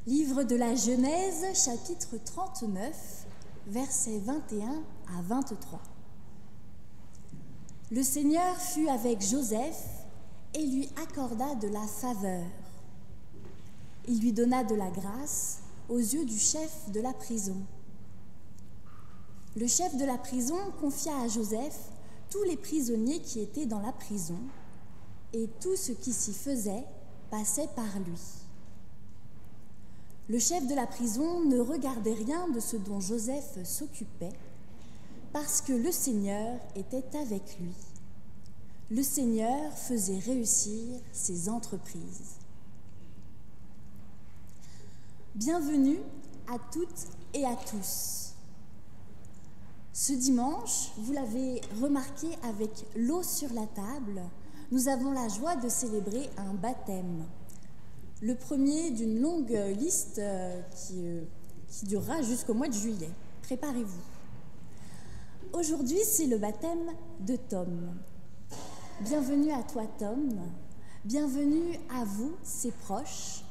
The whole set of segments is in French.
Livre de la Genèse, chapitre 39, versets 21 à 23. Le Seigneur fut avec Joseph et lui accorda de la faveur. Il lui donna de la grâce aux yeux du chef de la prison. Le chef de la prison confia à Joseph tous les prisonniers qui étaient dans la prison, et tout ce qui s'y faisait passait par lui. Le chef de la prison ne regardait rien de ce dont Joseph s'occupait, parce que le Seigneur était avec lui. Le Seigneur faisait réussir ses entreprises. Bienvenue à toutes et à tous. Ce dimanche, vous l'avez remarqué avec l'eau sur la table, nous avons la joie de célébrer un baptême. Le premier d'une longue liste qui durera jusqu'au mois de juillet. Préparez-vous. Aujourd'hui, c'est le baptême de Tom. Bienvenue à toi, Tom. Bienvenue à vous, ses proches.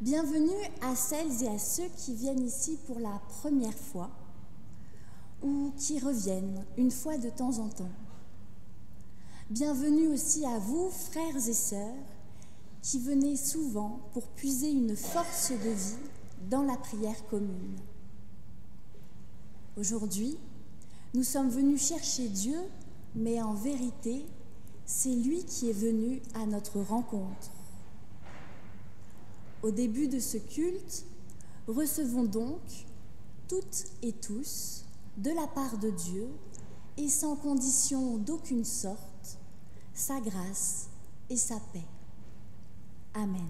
Bienvenue à celles et à ceux qui viennent ici pour la première fois ou qui reviennent une fois de temps en temps. Bienvenue aussi à vous, frères et sœurs, qui venez souvent pour puiser une force de vie dans la prière commune. Aujourd'hui, nous sommes venus chercher Dieu, mais en vérité, c'est lui qui est venu à notre rencontre. Au début de ce culte, recevons donc, toutes et tous, de la part de Dieu, et sans condition d'aucune sorte, sa grâce et sa paix. Amen.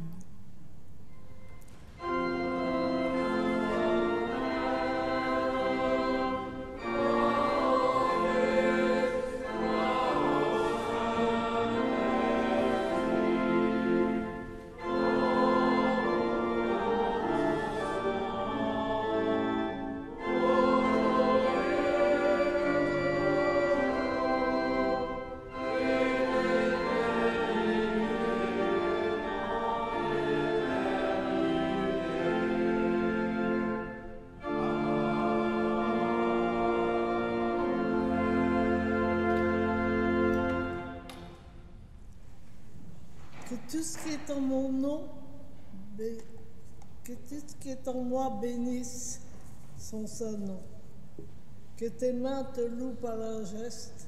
Que tout ce qui est en mon nom, que tout ce qui est en moi bénisse son saint nom. Que tes mains te louent par leurs gestes,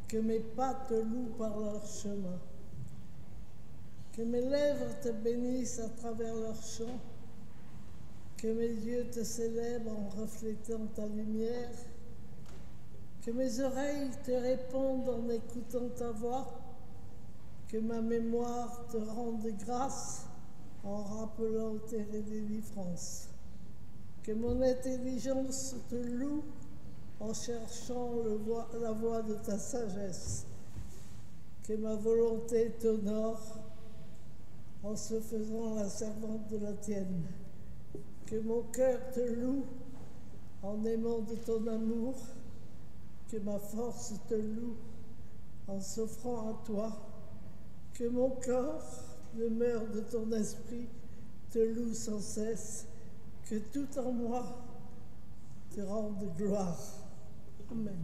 que mes pas te louent par leur chemin. Que mes lèvres te bénissent à travers leur chant, que mes yeux te célèbrent en reflétant ta lumière, que mes oreilles te répondent en écoutant ta voix, que ma mémoire te rende grâce en rappelant tes délivrances. Que mon intelligence te loue en cherchant la voie de ta sagesse. Que ma volonté t'honore en se faisant la servante de la tienne. Que mon cœur te loue en aimant de ton amour. Que ma force te loue en s'offrant à toi. Que mon corps, demeure de ton esprit, te loue sans cesse, que tout en moi te rende gloire. Amen.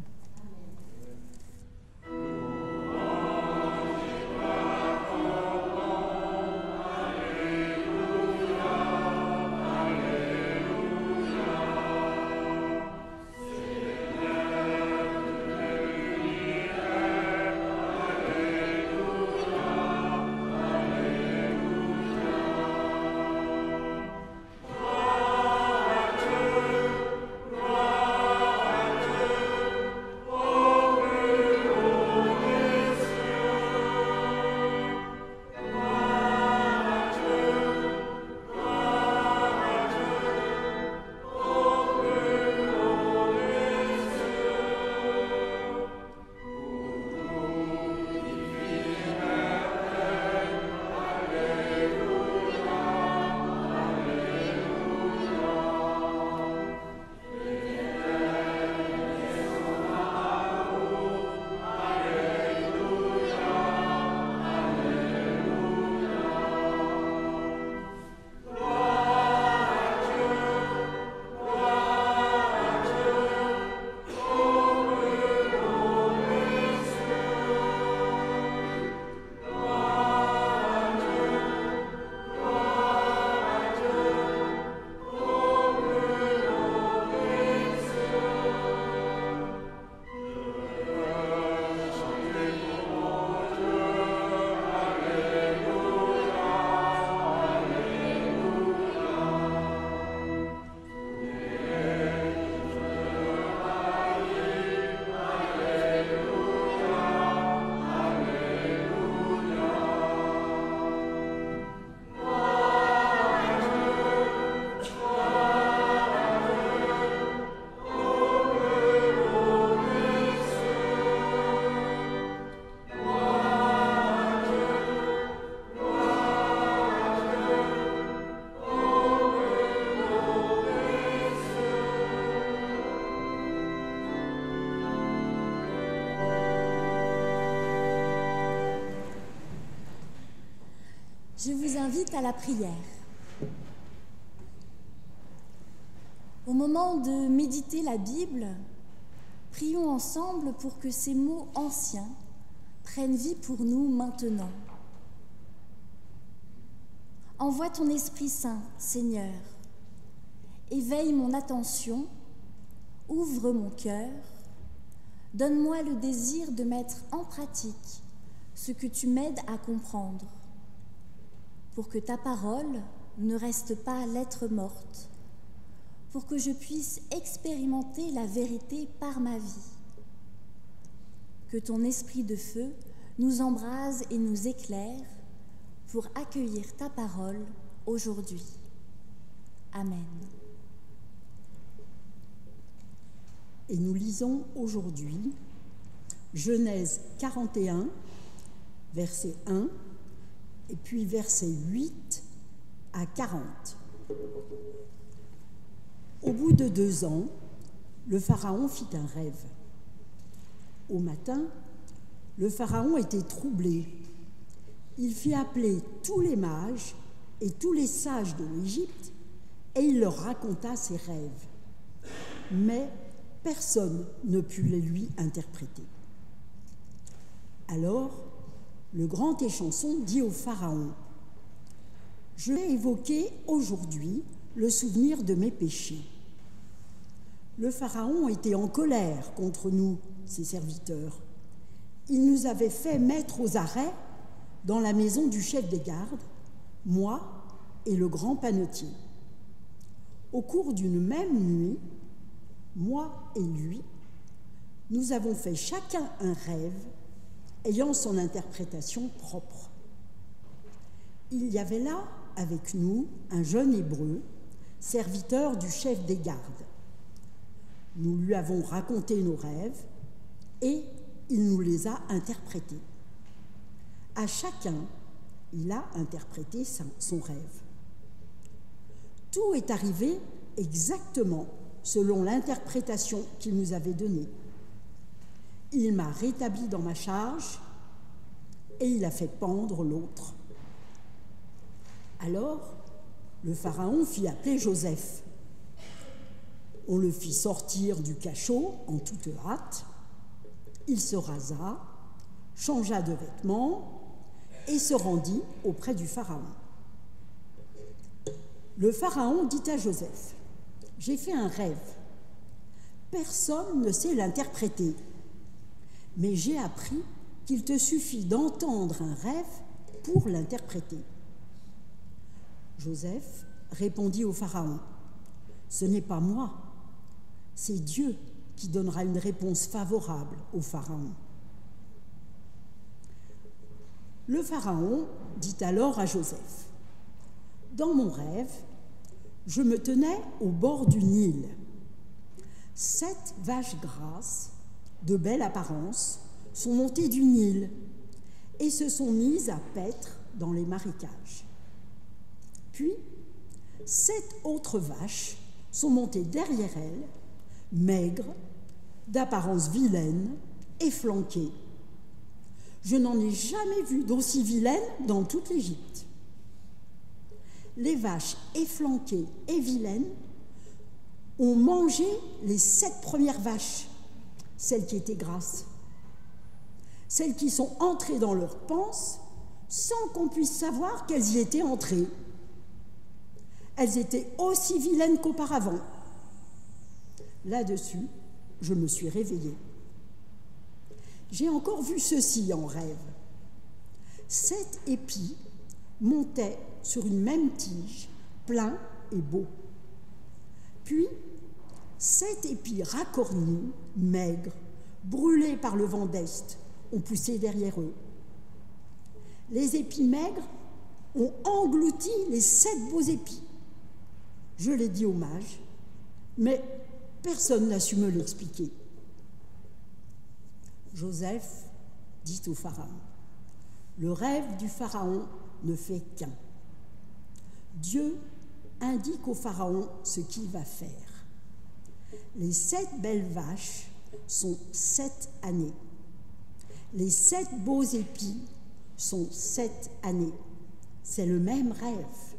Je vous invite à la prière. Au moment de méditer la Bible, prions ensemble pour que ces mots anciens prennent vie pour nous maintenant. Envoie ton Esprit Saint, Seigneur. Éveille mon attention, ouvre mon cœur, donne-moi le désir de mettre en pratique ce que tu m'aides à comprendre, pour que ta parole ne reste pas lettre morte, pour que je puisse expérimenter la vérité par ma vie. Que ton esprit de feu nous embrase et nous éclaire pour accueillir ta parole aujourd'hui. Amen. Et nous lisons aujourd'hui Genèse 41, verset 1, et puis versets 8 à 40. Au bout de 2 ans, le Pharaon fit un rêve. Au matin, le Pharaon était troublé. Il fit appeler tous les mages et tous les sages de l'Égypte, et il leur raconta ses rêves. Mais personne ne put les lui interpréter. Alors, le grand échanson dit au Pharaon : « Je vais évoquer aujourd'hui le souvenir de mes péchés. Le Pharaon était en colère contre nous, ses serviteurs. Il nous avait fait mettre aux arrêts dans la maison du chef des gardes, moi et le grand panetier. Au cours d'une même nuit, moi et lui, nous avons fait chacun un rêve ayant son interprétation propre. Il y avait là avec nous un jeune Hébreu, serviteur du chef des gardes. Nous lui avons raconté nos rêves et il nous les a interprétés. À chacun, il a interprété son rêve. Tout est arrivé exactement selon l'interprétation qu'il nous avait donnée. Il m'a rétabli dans ma charge et il a fait pendre l'autre. Alors, le Pharaon fit appeler Joseph. On le fit sortir du cachot en toute hâte. Il se rasa, changea de vêtements et se rendit auprès du Pharaon. Le Pharaon dit à Joseph : « J'ai fait un rêve. Personne ne sait l'interpréter. Mais j'ai appris qu'il te suffit d'entendre un rêve pour l'interpréter. » Joseph répondit au Pharaon : « Ce n'est pas moi, c'est Dieu qui donnera une réponse favorable au Pharaon. » Le Pharaon dit alors à Joseph : « Dans mon rêve, je me tenais au bord du Nil. 7 vaches grasses, de belle apparence, sont montées du Nil et se sont mises à paître dans les marécages. Puis, 7 autres vaches sont montées derrière elles, maigres, d'apparence vilaine et flanquées. Je n'en ai jamais vu d'aussi vilaine dans toute l'Égypte. Les vaches efflanquées et vilaines ont mangé les 7 premières vaches, celles qui étaient grasses, celles qui sont entrées dans leurs panses sans qu'on puisse savoir qu'elles y étaient entrées. Elles étaient aussi vilaines qu'auparavant. Là-dessus, je me suis réveillée. J'ai encore vu ceci en rêve. 7 épis montaient sur une même tige, pleins et beaux. Puis, 7 épis racornis, maigres, brûlés par le vent d'Est, ont poussé derrière eux. Les épis maigres ont englouti les 7 beaux épis. Je l'ai dit aux mages, mais personne n'a su me l'expliquer. Joseph dit au Pharaon : « Le rêve du Pharaon ne fait qu'un. Dieu indique au Pharaon ce qu'il va faire. Les 7 belles vaches sont 7 années. Les 7 beaux épis sont 7 années. c'est le même rêve.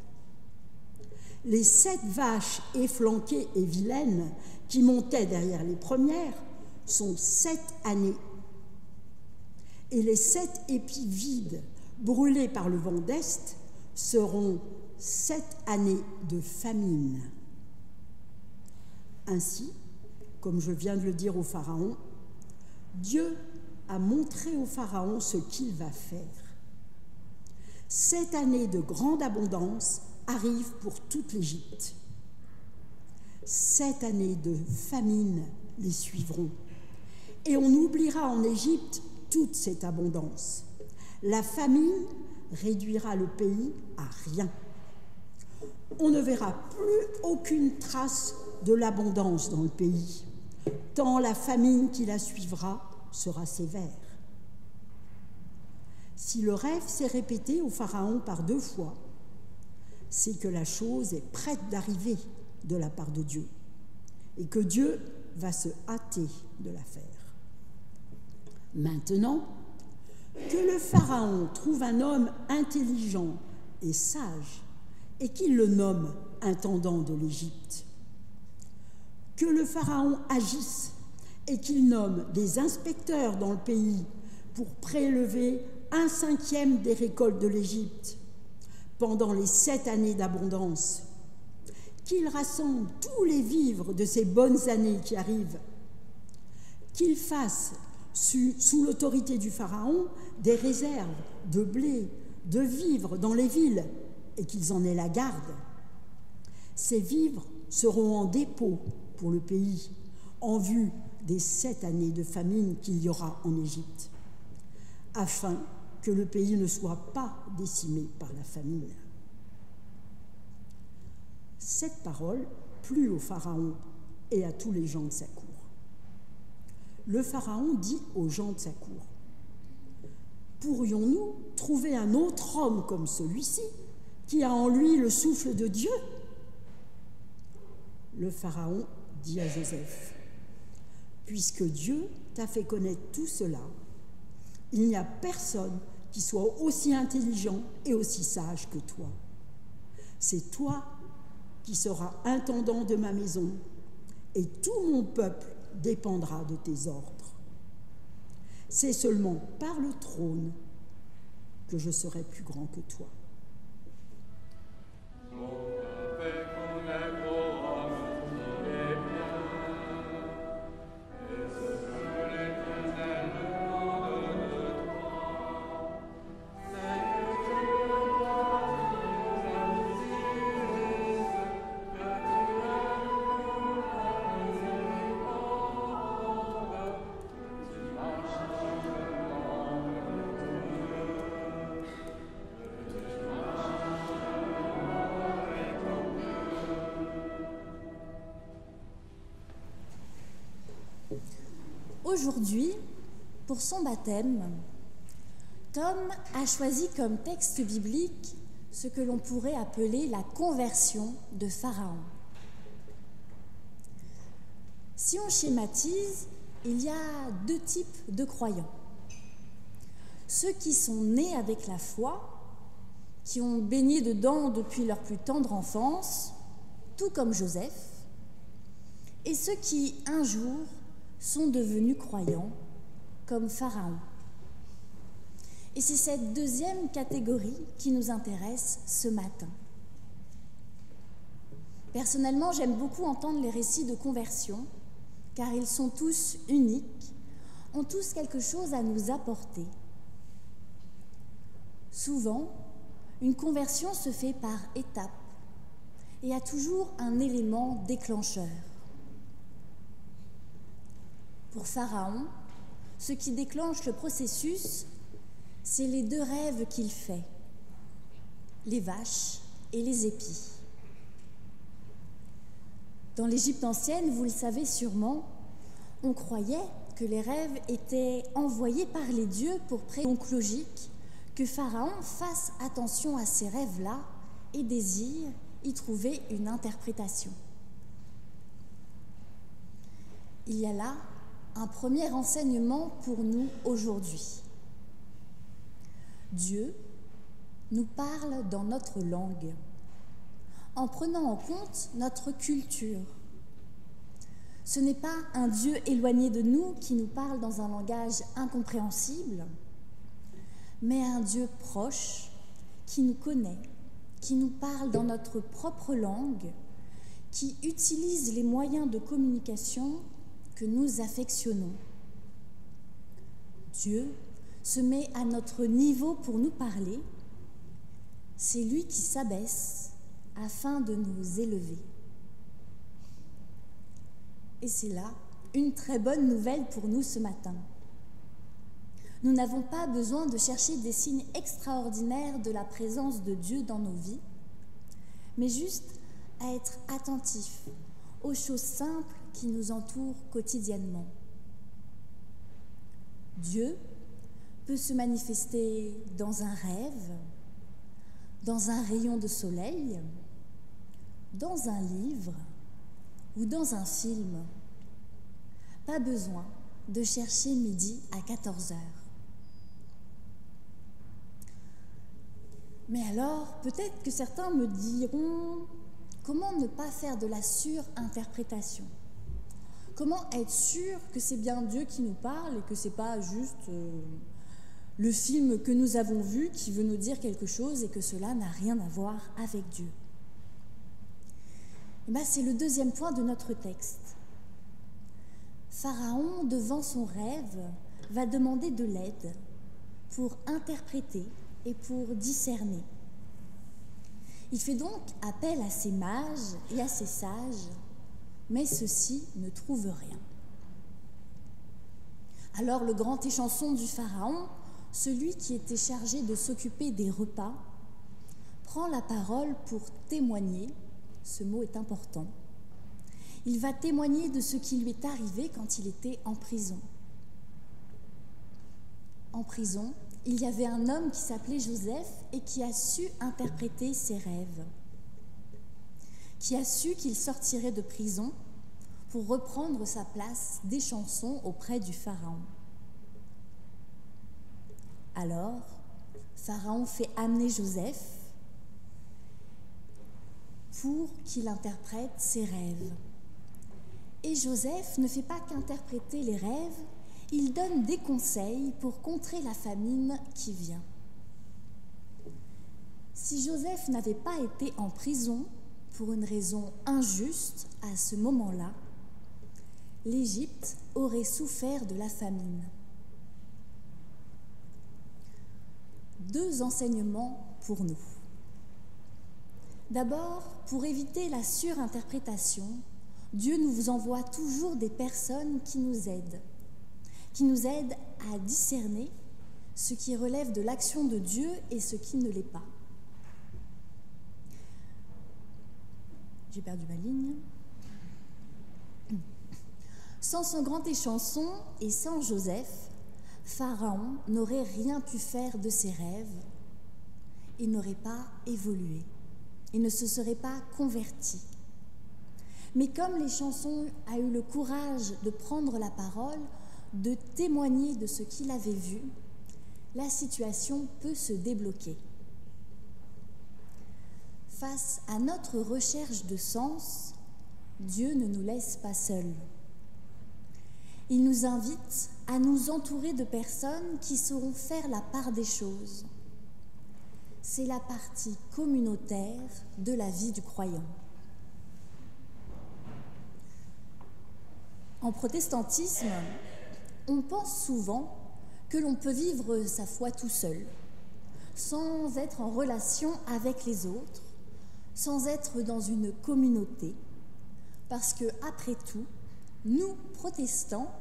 Les 7 vaches efflanquées et vilaines qui montaient derrière les premières sont 7 années. Et les 7 épis vides, brûlés par le vent d'Est, seront 7 années de famine. Ainsi, comme je viens de le dire au Pharaon, Dieu a montré au Pharaon ce qu'il va faire. 7 années de grande abondance arrivent pour toute l'Égypte. 7 années de famine les suivront. Et on oubliera en Égypte toute cette abondance. La famine réduira le pays à rien. On ne verra plus aucune trace de l'abondance dans le pays, tant la famine qui la suivra sera sévère. Si le rêve s'est répété au Pharaon par 2 fois, c'est que la chose est prête d'arriver de la part de Dieu et que Dieu va se hâter de la faire. Maintenant, que le Pharaon trouve un homme intelligent et sage et qu'il le nomme intendant de l'Égypte. Que le Pharaon agisse et qu'il nomme des inspecteurs dans le pays pour prélever 1/5 des récoltes de l'Égypte pendant les 7 années d'abondance, qu'il rassemble tous les vivres de ces bonnes années qui arrivent, qu'il fasse, sous l'autorité du Pharaon, des réserves de blé, de vivres dans les villes, et qu'ils en aient la garde. Ces vivres seront en dépôt pour le pays, en vue des 7 années de famine qu'il y aura en Égypte, afin que le pays ne soit pas décimé par la famine. Cette parole plut au Pharaon et à tous les gens de sa cour. Le Pharaon dit aux gens de sa cour: « Pourrions-nous trouver un autre homme comme celui-ci, qui a en lui le souffle de Dieu ?» Le Pharaon dit à Joseph: « Puisque Dieu t'a fait connaître tout cela, il n'y a personne qui soit aussi intelligent et aussi sage que toi. C'est toi qui seras intendant de ma maison, et tout mon peuple dépendra de tes ordres. C'est seulement par le trône que je serai plus grand que toi. » Aujourd'hui, pour son baptême, Tom a choisi comme texte biblique ce que l'on pourrait appeler la conversion de Pharaon. Si on schématise, il y a 2 types de croyants. Ceux qui sont nés avec la foi, qui ont baigné dedans depuis leur plus tendre enfance, tout comme Joseph, et ceux qui, un jour, sont devenus croyants, comme Pharaon. Et c'est cette 2e catégorie qui nous intéresse ce matin. Personnellement, j'aime beaucoup entendre les récits de conversion, car ils sont tous uniques, ont tous quelque chose à nous apporter. Souvent, une conversion se fait par étapes et a toujours un élément déclencheur. Pour Pharaon, ce qui déclenche le processus, c'est les 2 rêves qu'il fait, les vaches et les épis. Dans l'Égypte ancienne, vous le savez sûrement, on croyait que les rêves étaient envoyés par les dieux pour donc logique que Pharaon fasse attention à ces rêves-là et désire y trouver une interprétation. Il y a là un premier enseignement pour nous aujourd'hui. Dieu, nous parle dans notre langue, en prenant en compte notre culture. Ce n'est pas un Dieu éloigné de nous qui nous parle dans un langage incompréhensible, mais un Dieu proche qui nous connaît, qui nous parle dans notre propre langue, qui utilise les moyens de communication que nous affectionnons. Dieu se met à notre niveau pour nous parler. C'est lui qui s'abaisse afin de nous élever. Et c'est là une très bonne nouvelle pour nous ce matin. Nous n'avons pas besoin de chercher des signes extraordinaires de la présence de Dieu dans nos vies, mais juste à être attentifs aux choses simples qui nous entourent quotidiennement. Dieu peut se manifester dans un rêve, dans un rayon de soleil, dans un livre ou dans un film. Pas besoin de chercher midi à 14h. Mais alors, peut-être que certains me diront, comment ne pas faire de la surinterprétation? Comment être sûr que c'est bien Dieu qui nous parle et que c'est pas juste le film que nous avons vu qui veut nous dire quelque chose et que cela n'a rien à voir avec Dieu? Et bien, c'est le deuxième point de notre texte. Pharaon, devant son rêve, va demander de l'aide pour interpréter et pour discerner. Il fait donc appel à ses mages et à ses sages, mais ceux-ci ne trouvent rien. Alors le grand échanson du Pharaon, celui qui était chargé de s'occuper des repas, prend la parole pour témoigner, ce mot est important. Il va témoigner de ce qui lui est arrivé quand il était en prison. En prison, il y avait un homme qui s'appelait Joseph et qui a su interpréter ses rêves, qui a su qu'il sortirait de prison pour reprendre sa place d'échanson auprès du Pharaon. Alors, Pharaon fait amener Joseph pour qu'il interprète ses rêves. Et Joseph ne fait pas qu'interpréter les rêves, il donne des conseils pour contrer la famine qui vient. Si Joseph n'avait pas été en prison pour une raison injuste à ce moment-là, l'Égypte aurait souffert de la famine. Deux enseignements pour nous. D'abord, pour éviter la surinterprétation, Dieu nous envoie toujours des personnes qui nous aident à discerner ce qui relève de l'action de Dieu et ce qui ne l'est pas. J'ai perdu ma ligne. Sans son grand échanson et sans Joseph, Pharaon n'aurait rien pu faire de ses rêves, il n'aurait pas évolué, il ne se serait pas converti. Mais comme l'échanson a eu le courage de prendre la parole, de témoigner de ce qu'il avait vu, la situation peut se débloquer. Face à notre recherche de sens, Dieu ne nous laisse pas seuls. Il nous invite à nous entourer de personnes qui sauront faire la part des choses. C'est la partie communautaire de la vie du croyant. En protestantisme, on pense souvent que l'on peut vivre sa foi tout seul, sans être en relation avec les autres, sans être dans une communauté, parce que, après tout, nous, protestants,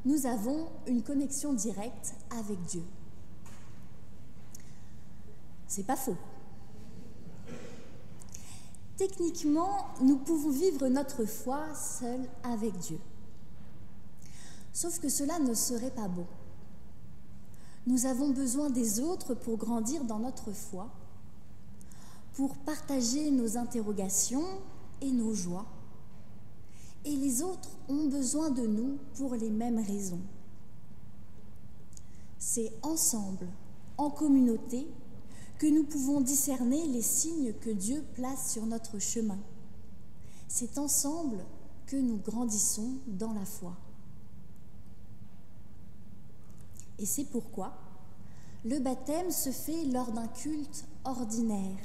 nous avons une connexion directe avec Dieu. C'est pas faux. Techniquement, nous pouvons vivre notre foi seuls avec Dieu. Sauf que cela ne serait pas bon. Nous avons besoin des autres pour grandir dans notre foi, pour partager nos interrogations et nos joies. Et les autres ont besoin de nous pour les mêmes raisons. C'est ensemble, en communauté, que nous pouvons discerner les signes que Dieu place sur notre chemin. C'est ensemble que nous grandissons dans la foi. Et c'est pourquoi le baptême se fait lors d'un culte ordinaire,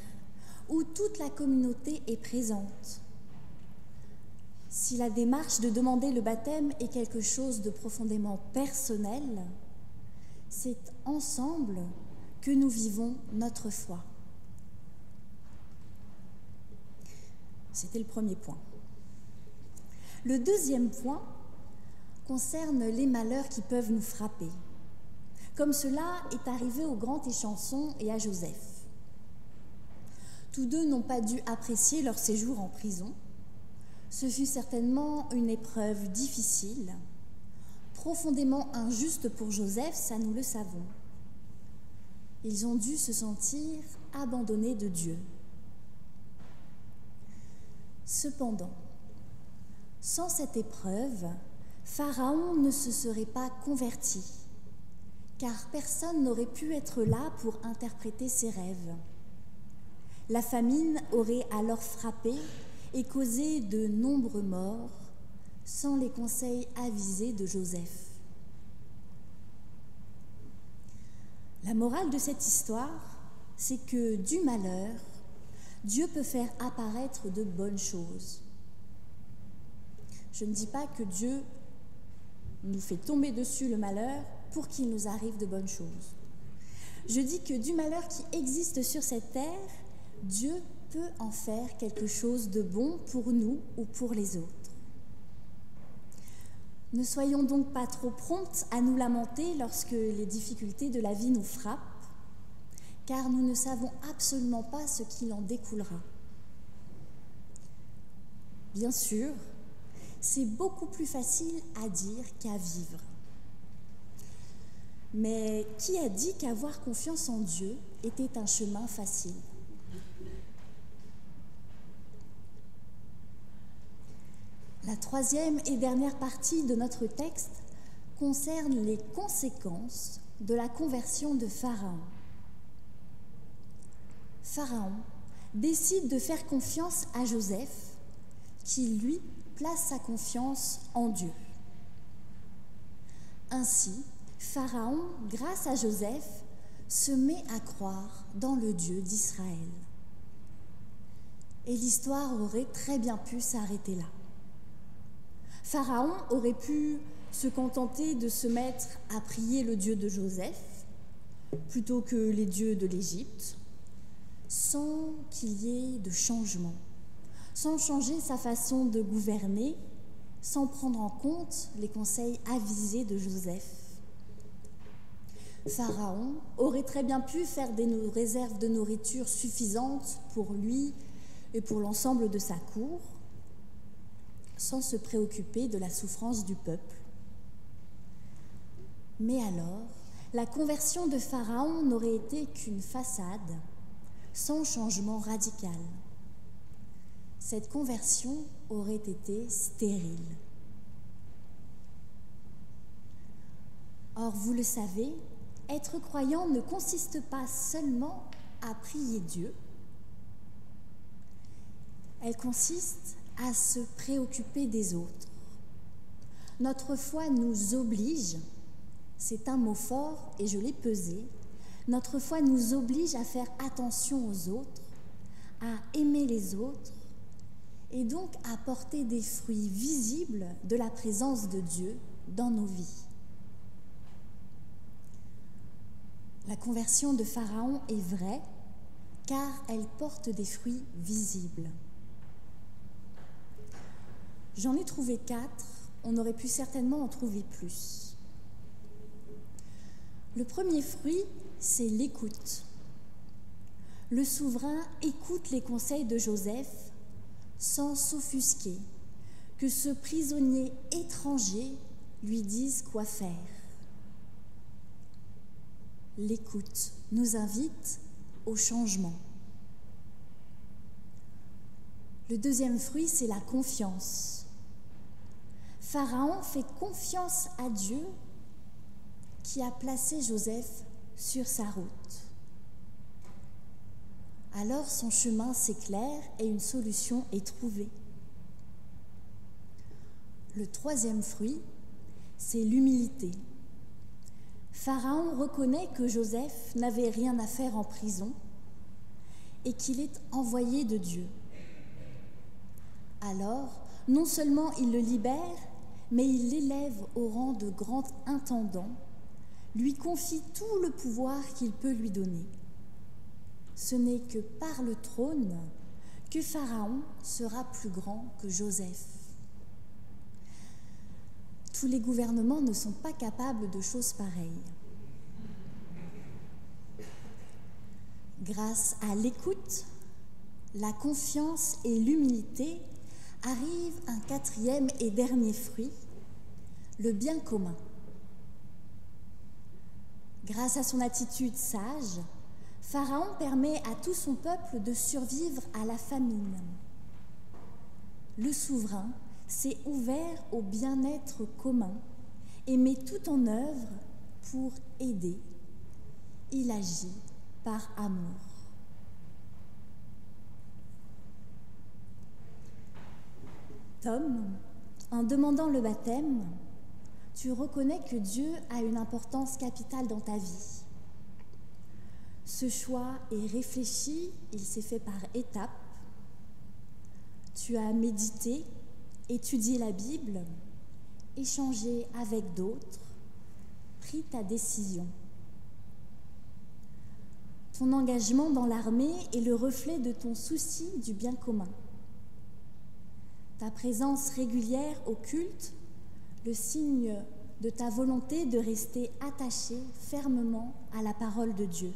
où toute la communauté est présente. Si la démarche de demander le baptême est quelque chose de profondément personnel, c'est ensemble que nous vivons notre foi. C'était le premier point. Le deuxième point concerne les malheurs qui peuvent nous frapper, comme cela est arrivé au grand Échanson et à Joseph. Tous deux n'ont pas dû apprécier leur séjour en prison. Ce fut certainement une épreuve difficile, profondément injuste pour Joseph, ça nous le savons. Ils ont dû se sentir abandonnés de Dieu. Cependant, sans cette épreuve, Pharaon ne se serait pas converti, car personne n'aurait pu être là pour interpréter ses rêves. La famine aurait alors frappé et causé de nombreux morts, sans les conseils avisés de Joseph. La morale de cette histoire, c'est que du malheur, Dieu peut faire apparaître de bonnes choses. Je ne dis pas que Dieu nous fait tomber dessus le malheur pour qu'il nous arrive de bonnes choses. Je dis que du malheur qui existe sur cette terre, Dieu peut en faire quelque chose de bon pour nous ou pour les autres. Ne soyons donc pas trop promptes à nous lamenter lorsque les difficultés de la vie nous frappent, car nous ne savons absolument pas ce qu'il en découlera. Bien sûr, c'est beaucoup plus facile à dire qu'à vivre. Mais qui a dit qu'avoir confiance en Dieu était un chemin facile ? La troisième et dernière partie de notre texte concerne les conséquences de la conversion de Pharaon. Pharaon décide de faire confiance à Joseph, qui, lui, place sa confiance en Dieu. Ainsi, Pharaon, grâce à Joseph, se met à croire dans le Dieu d'Israël. Et l'histoire aurait très bien pu s'arrêter là. Pharaon aurait pu se contenter de se mettre à prier le Dieu de Joseph plutôt que les dieux de l'Égypte, sans qu'il y ait de changement, sans changer sa façon de gouverner, sans prendre en compte les conseils avisés de Joseph. Pharaon aurait très bien pu faire des réserves de nourriture suffisantes pour lui et pour l'ensemble de sa cour, sans se préoccuper de la souffrance du peuple. Mais alors, la conversion de Pharaon n'aurait été qu'une façade, sans changement radical. Cette conversion aurait été stérile. Or, vous le savez, être croyant ne consiste pas seulement à prier Dieu, elle consiste à se préoccuper des autres. Notre foi nous oblige, c'est un mot fort et je l'ai pesé, notre foi nous oblige à faire attention aux autres, à aimer les autres et donc à porter des fruits visibles de la présence de Dieu dans nos vies. La conversion de Pharaon est vraie car elle porte des fruits visibles. J'en ai trouvé 4, on aurait pu certainement en trouver plus. Le premier fruit, c'est l'écoute. Le souverain écoute les conseils de Joseph sans s'offusquer, que ce prisonnier étranger lui dise quoi faire. L'écoute nous invite au changement. Le deuxième fruit, c'est la confiance. Pharaon fait confiance à Dieu qui a placé Joseph sur sa route. Alors son chemin s'éclaire et une solution est trouvée. Le troisième fruit, c'est l'humilité. Pharaon reconnaît que Joseph n'avait rien à faire en prison et qu'il est envoyé de Dieu. Alors, non seulement il le libère, mais il l'élève au rang de grand intendant, lui confie tout le pouvoir qu'il peut lui donner. Ce n'est que par le trône que Pharaon sera plus grand que Joseph. Tous les gouvernements ne sont pas capables de choses pareilles. Grâce à l'écoute, la confiance et l'humilité, arrive un quatrième et dernier fruit, le bien commun. Grâce à son attitude sage, Pharaon permet à tout son peuple de survivre à la famine. Le souverain s'est ouvert au bien-être commun et met tout en œuvre pour aider. Il agit par amour. Tom, en demandant le baptême, tu reconnais que Dieu a une importance capitale dans ta vie. Ce choix est réfléchi, il s'est fait par étapes. Tu as médité, étudié la Bible, échangé avec d'autres, pris ta décision. Ton engagement dans l'armée est le reflet de ton souci du bien commun. Ta présence régulière au culte, le signe de ta volonté de rester attaché fermement à la parole de Dieu.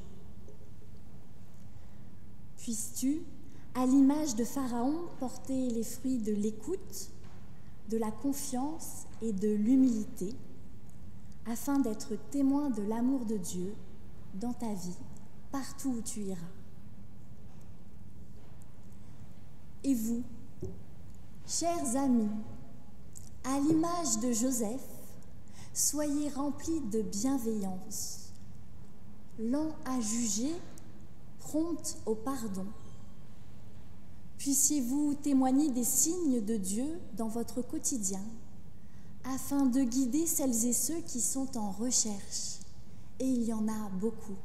Puisses-tu, à l'image de Pharaon, porter les fruits de l'écoute, de la confiance et de l'humilité, afin d'être témoin de l'amour de Dieu dans ta vie, partout où tu iras. Et vous, chers amis, à l'image de Joseph, soyez remplis de bienveillance, lents à juger, prompts au pardon. Puissiez-vous témoigner des signes de Dieu dans votre quotidien, afin de guider celles et ceux qui sont en recherche, et il y en a beaucoup.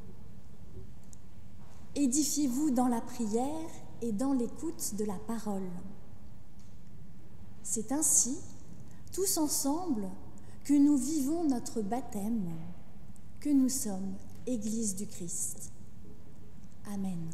Édifiez-vous dans la prière et dans l'écoute de la parole. C'est ainsi, tous ensemble, que nous vivons notre baptême, que nous sommes Église du Christ. Amen.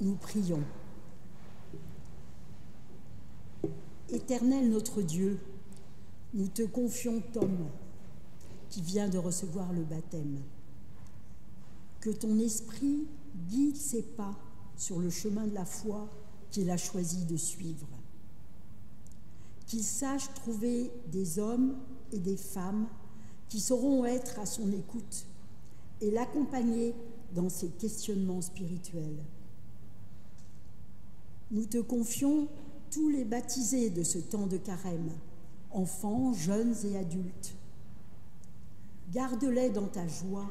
nous prions. Éternel notre Dieu, nous te confions Tom, qui vient de recevoir le baptême. Que ton esprit guide ses pas sur le chemin de la foi qu'il a choisi de suivre. Qu'il sache trouver des hommes et des femmes qui sauront être à son écoute et l'accompagner dans ses questionnements spirituels. Nous te confions tous les baptisés de ce temps de carême, enfants, jeunes et adultes. Garde-les dans ta joie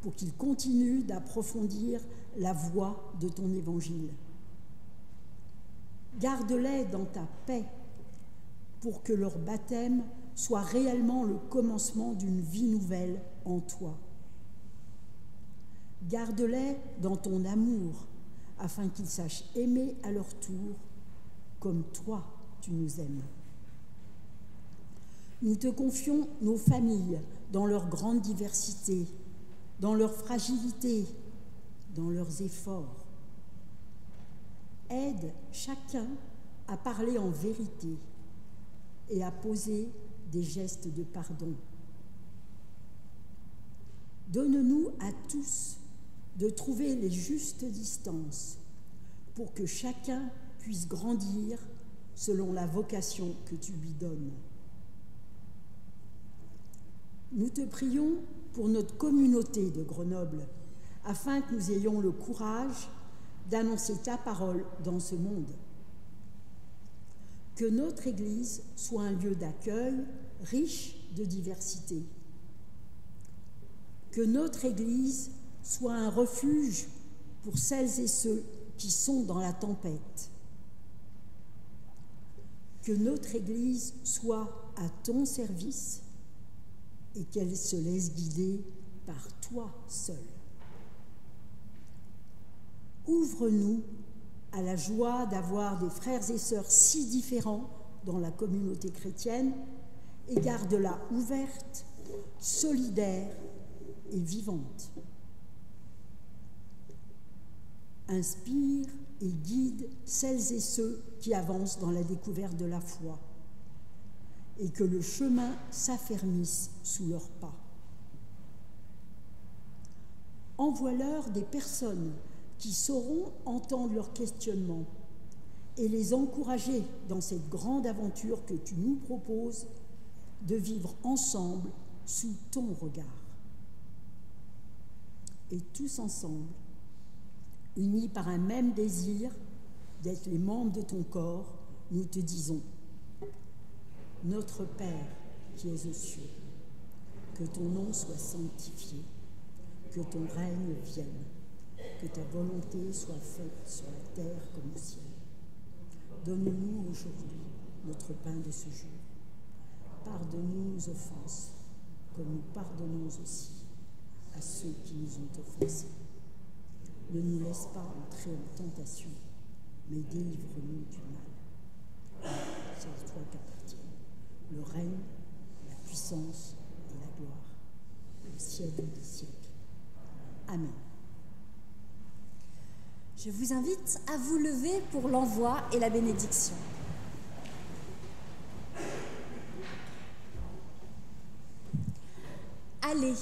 pour qu'ils continuent d'approfondir la voie de ton évangile. Garde-les dans ta paix pour que leur baptême soit réellement le commencement d'une vie nouvelle en toi. Garde-les dans ton amour afin qu'ils sachent aimer à leur tour comme toi tu nous aimes. Nous te confions nos familles dans leur grande diversité, dans leur fragilité, dans leurs efforts. Aide chacun à parler en vérité et à poser des gestes de pardon. Donne-nous à tous de trouver les justes distances pour que chacun puisse grandir selon la vocation que tu lui donnes. Nous te prions pour notre communauté de Grenoble, afin que nous ayons le courage d'annoncer ta parole dans ce monde. Que notre Église soit un lieu d'accueil riche de diversité. Que notre Église soit un refuge pour celles et ceux qui sont dans la tempête. Que notre Église soit à ton service et qu'elle se laisse guider par toi seul. Ouvre-nous à la joie d'avoir des frères et sœurs si différents dans la communauté chrétienne et garde-la ouverte, solidaire et vivante. Inspire et guide celles et ceux qui avancent dans la découverte de la foi et que le chemin s'affermisse sous leurs pas. Envoie-leur des personnes qui sauront entendre leurs questionnements et les encourager dans cette grande aventure que tu nous proposes de vivre ensemble sous ton regard. Et tous ensemble, unis par un même désir d'être les membres de ton corps, nous te disons: Notre Père qui es aux cieux, que ton nom soit sanctifié, que ton règne vienne, que ta volonté soit faite sur la terre comme au ciel. Donne-nous aujourd'hui notre pain de ce jour. Pardonne-nous nos offenses, comme nous pardonnons aussi à ceux qui nous ont offensés. Ne nous laisse pas entrer en tentation, mais délivre-nous du mal. C'est à toi qu'appartient le règne, la puissance et la gloire, au siècle des siècles. Amen. Je vous invite à vous lever pour l'envoi et la bénédiction. Allez,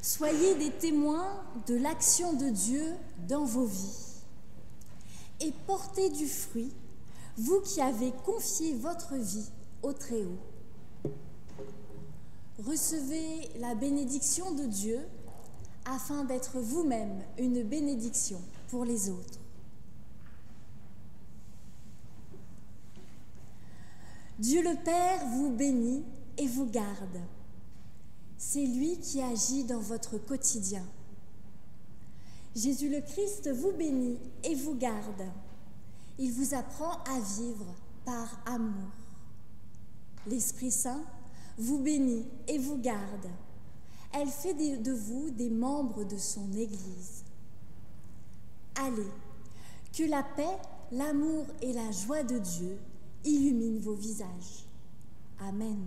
soyez des témoins de l'action de Dieu dans vos vies et portez du fruit, vous qui avez confié votre vie au Très-Haut. Recevez la bénédiction de Dieu afin d'être vous-même une bénédiction pour les autres. Dieu le Père vous bénit et vous garde. C'est lui qui agit dans votre quotidien. Jésus le Christ vous bénit et vous garde. Il vous apprend à vivre par amour. L'Esprit Saint vous bénit et vous garde. Elle fait de vous des membres de son Église. Allez, que la paix, l'amour et la joie de Dieu illuminent vos visages. Amen.